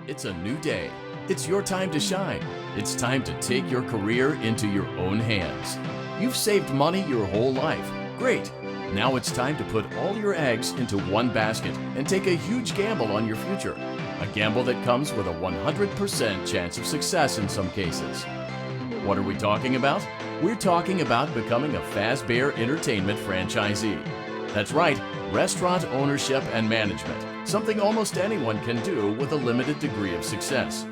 It's a new day. It's your time to shine. It's time to take your career into your own hands. You've saved money your whole life. Great. Now it's time to put all your eggs into one basket and take a huge gamble on your future. A gamble that comes with a 100% chance of success in some cases. What are we talking about? We're talking about becoming a Fazbear Entertainment franchisee. That's right, restaurant ownership and management. Something almost anyone can do with a limited degree of success.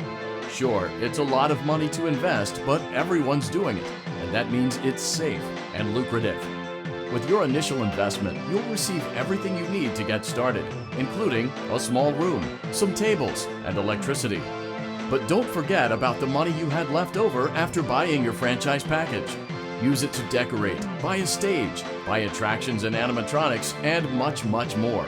Sure, it's a lot of money to invest, but everyone's doing it, and that means it's safe and lucrative. With your initial investment, you'll receive everything you need to get started, including a small room, some tables, and electricity. But don't forget about the money you had left over after buying your franchise package. Use it to decorate, buy a stage, buy attractions and animatronics, and much, much more.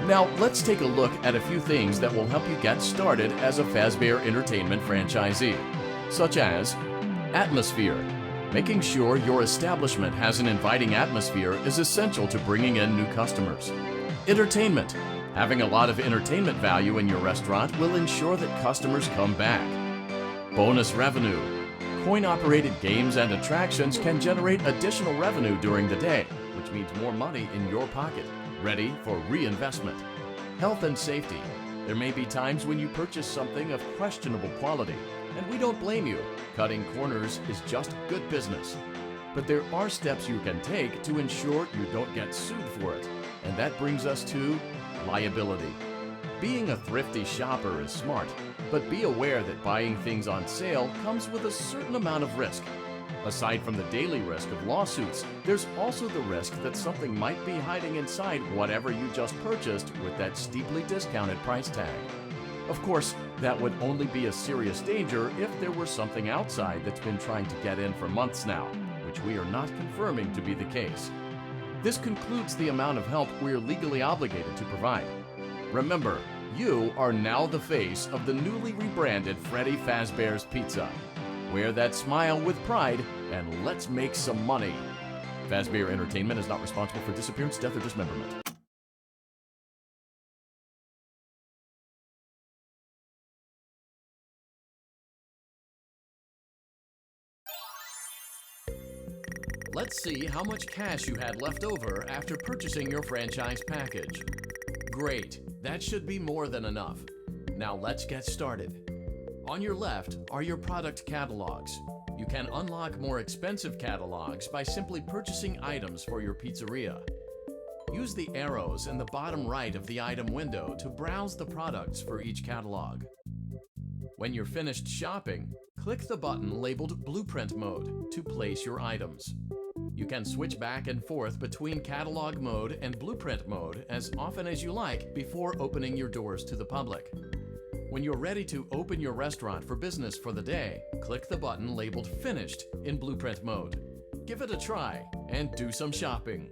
Now, let's take a look at a few things that will help you get started as a Fazbear Entertainment franchisee, such as atmosphere. Making sure your establishment has an inviting atmosphere is essential to bringing in new customers. Entertainment. Having a lot of entertainment value in your restaurant will ensure that customers come back. Bonus revenue. Coin-operated games and attractions can generate additional revenue during the day, which means more money in your pocket, ready for reinvestment. Health and safety. There may be times when you purchase something of questionable quality, and we don't blame you. Cutting corners is just good business. But there are steps you can take to ensure you don't get sued for it, and that brings us to liability. Being a thrifty shopper is smart, but be aware that buying things on sale comes with a certain amount of risk. Aside from the daily risk of lawsuits, there's also the risk that something might be hiding inside whatever you just purchased with that steeply discounted price tag. Of course, that would only be a serious danger if there were something outside that's been trying to get in for months now, which we are not confirming to be the case. This concludes the amount of help we're legally obligated to provide. Remember, you are now the face of the newly rebranded Freddy Fazbear's Pizza. Wear that smile with pride, and let's make some money. Fazbear Entertainment is not responsible for disappearance, death, or dismemberment. Let's see how much cash you had left over after purchasing your franchise package. Great, that should be more than enough. Now let's get started. On your left are your product catalogs. You can unlock more expensive catalogs by simply purchasing items for your pizzeria. Use the arrows in the bottom right of the item window to browse the products for each catalog. When you're finished shopping, click the button labeled Blueprint Mode to place your items. You can switch back and forth between Catalog Mode and Blueprint Mode as often as you like before opening your doors to the public. When you're ready to open your restaurant for business for the day, click the button labeled Finished in Blueprint Mode. Give it a try and do some shopping.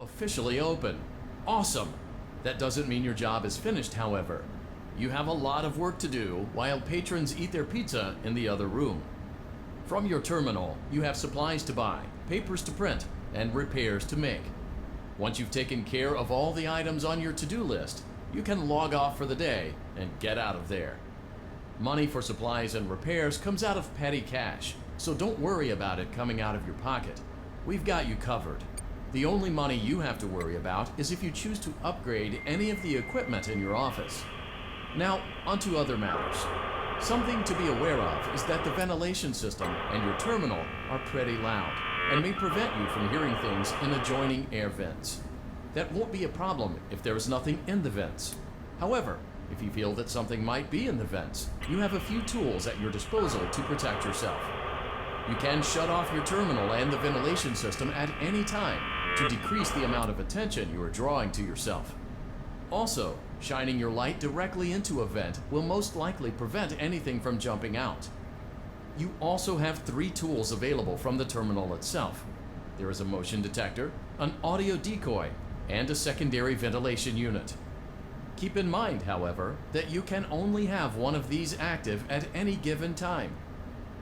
Officially open. Awesome! That doesn't mean your job is finished, however. You have a lot of work to do while patrons eat their pizza in the other room. From your terminal, you have supplies to buy, papers to print, and repairs to make. Once you've taken care of all the items on your to-do list, you can log off for the day and get out of there. Money for supplies and repairs comes out of petty cash, so don't worry about it coming out of your pocket. We've got you covered. The only money you have to worry about is if you choose to upgrade any of the equipment in your office. Now, onto other matters. Something to be aware of is that the ventilation system and your terminal are pretty loud and may prevent you from hearing things in adjoining air vents. That won't be a problem if there is nothing in the vents. However, if you feel that something might be in the vents, you have a few tools at your disposal to protect yourself. You can shut off your terminal and the ventilation system at any time to decrease the amount of attention you are drawing to yourself. Also, shining your light directly into a vent will most likely prevent anything from jumping out. You also have 3 tools available from the terminal itself. There is a motion detector, an audio decoy, and a secondary ventilation unit. Keep in mind, however, that you can only have one of these active at any given time.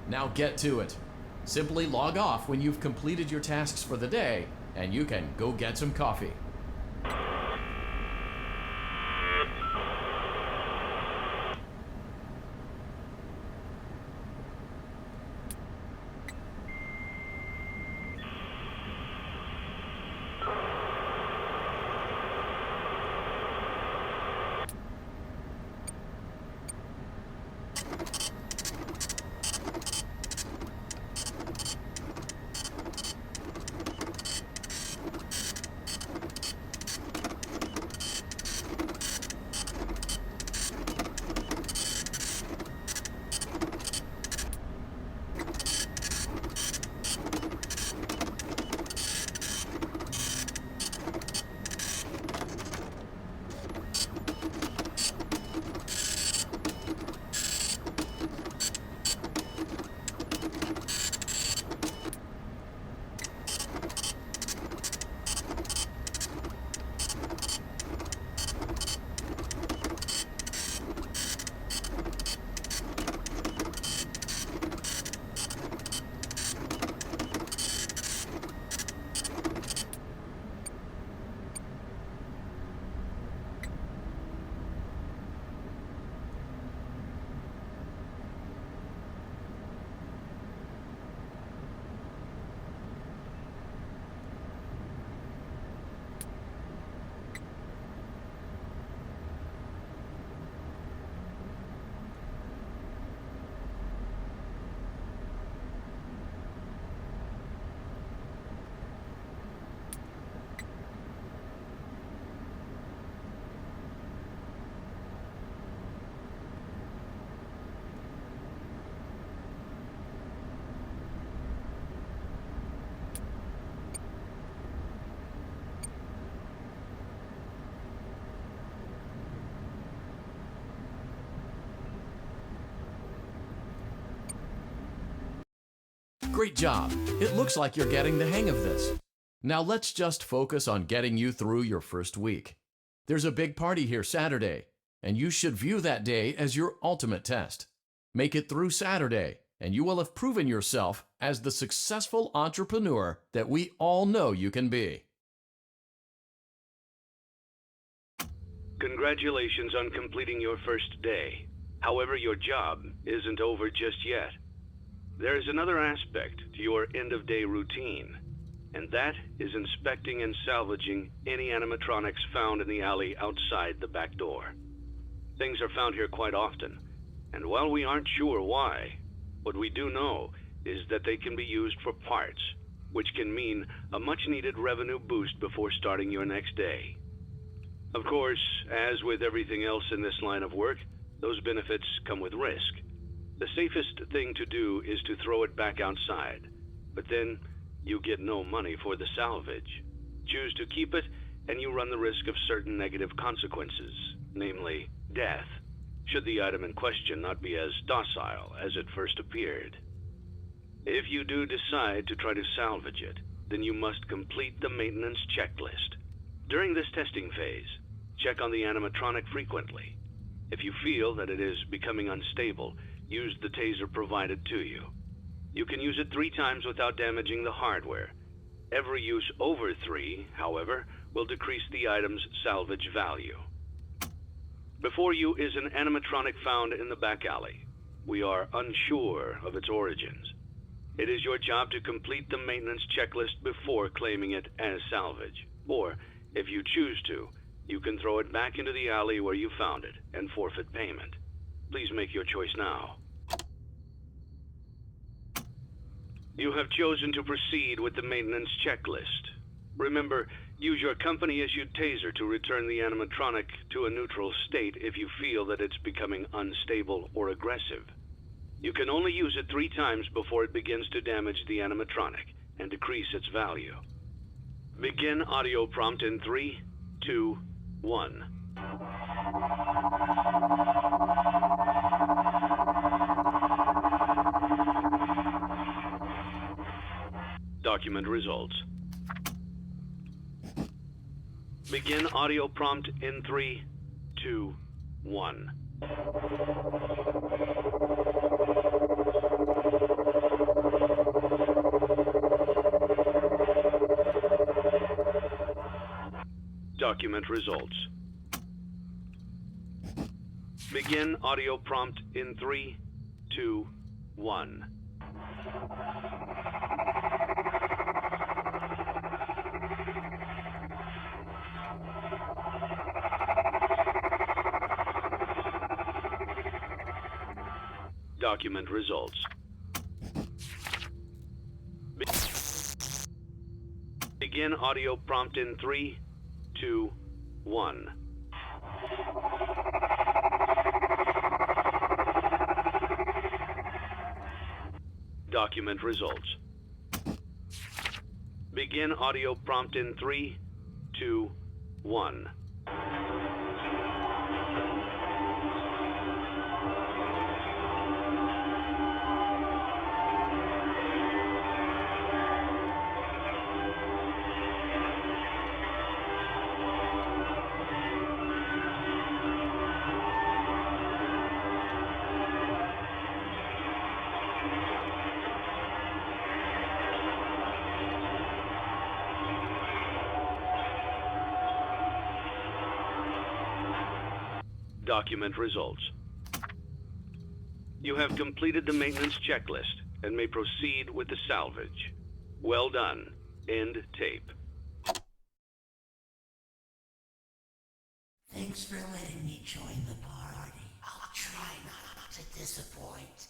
Now get to it. Simply log off when you've completed your tasks for the day, and you can go get some coffee. Great job! It looks like you're getting the hang of this. Now let's just focus on getting you through your first week. There's a big party here Saturday, and you should view that day as your ultimate test. Make it through Saturday, and you will have proven yourself as the successful entrepreneur that we all know you can be. Congratulations on completing your first day. However, your job isn't over just yet. There is another aspect to your end-of-day routine, and that is inspecting and salvaging any animatronics found in the alley outside the back door. Things are found here quite often, and while we aren't sure why, what we do know is that they can be used for parts, which can mean a much-needed revenue boost before starting your next day. Of course, as with everything else in this line of work, those benefits come with risk. The safest thing to do is to throw it back outside, but then you get no money for the salvage. Choose to keep it, and you run the risk of certain negative consequences, namely death, should the item in question not be as docile as it first appeared. If you do decide to try to salvage it, then you must complete the maintenance checklist. During this testing phase, check on the animatronic frequently. If you feel that it is becoming unstable, use the taser provided to you. You can use it 3 times without damaging the hardware. Every use over 3, however, will decrease the item's salvage value. Before you is an animatronic found in the back alley. We are unsure of its origins. It is your job to complete the maintenance checklist before claiming it as salvage. Or, if you choose to, you can throw it back into the alley where you found it and forfeit payment. Please make your choice now. You have chosen to proceed with the maintenance checklist. Remember, use your company-issued taser to return the animatronic to a neutral state if you feel that it's becoming unstable or aggressive. You can only use it 3 times before it begins to damage the animatronic and decrease its value. Begin audio prompt in 3, 2, 1. Document results. Begin audio prompt in 3, 2, 1. Document results. Begin audio prompt in 3, 2, 1. Document results. Begin audio prompt in 3, 2, 1. Document results. Begin audio prompt in 3, 2, 1. Document results. You have completed the maintenance checklist and may proceed with the salvage. Well done. End tape. Thanks for letting me join the party. I'll try not to disappoint.